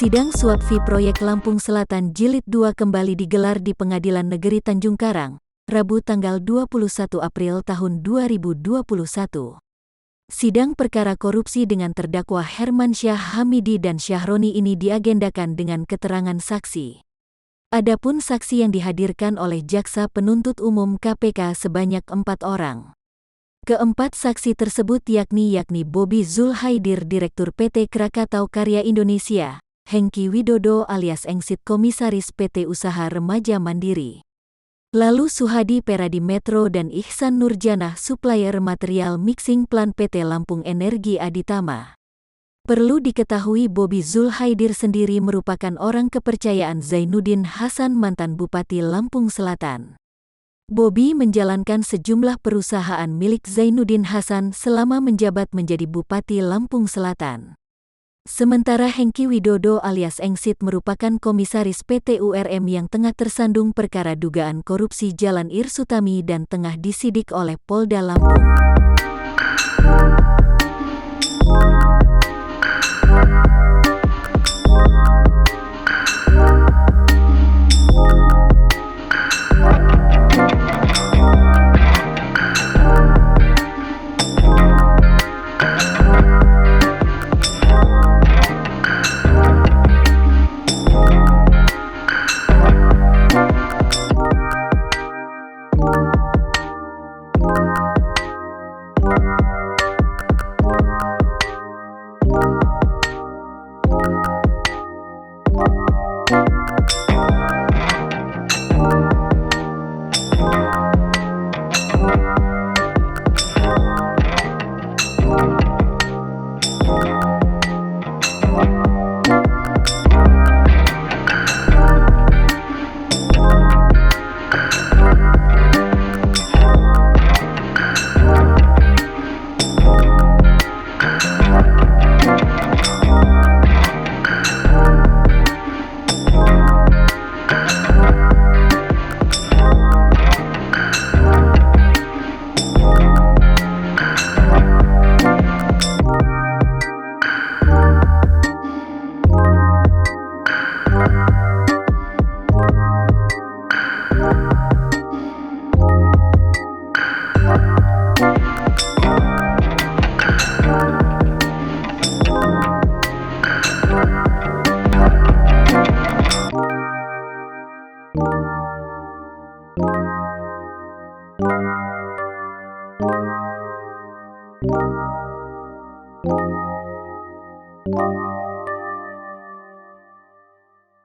Sidang suap fee proyek Lampung Selatan Jilid 2 kembali digelar di Pengadilan Negeri Tanjung Karang, Rabu tanggal 21 April tahun 2021. Sidang perkara korupsi dengan terdakwa Hermansyah Hamidi dan Syahroni ini diagendakan dengan keterangan saksi. Adapun saksi yang dihadirkan oleh Jaksa Penuntut Umum KPK sebanyak 4 orang. Keempat saksi tersebut yakni Bobi Zulhaidir Direktur PT Krakatau Karya Indonesia, Hengki Widodo alias Engsit Komisaris PT Usaha Remaja Mandiri, lalu Suhadi Peradi Metro dan Ihsan Nurjanah Supplier Material Mixing Plant PT Lampung Energi Aditama. Perlu diketahui Bobi Zulhaidir sendiri merupakan orang kepercayaan Zainuddin Hasan mantan Bupati Lampung Selatan. Bobi menjalankan sejumlah perusahaan milik Zainuddin Hasan selama menjabat menjadi Bupati Lampung Selatan. Sementara Hengki Widodo alias Engsit merupakan komisaris PT URM yang tengah tersandung perkara dugaan korupsi Jalan Irsutami dan tengah disidik oleh Polda Lampung.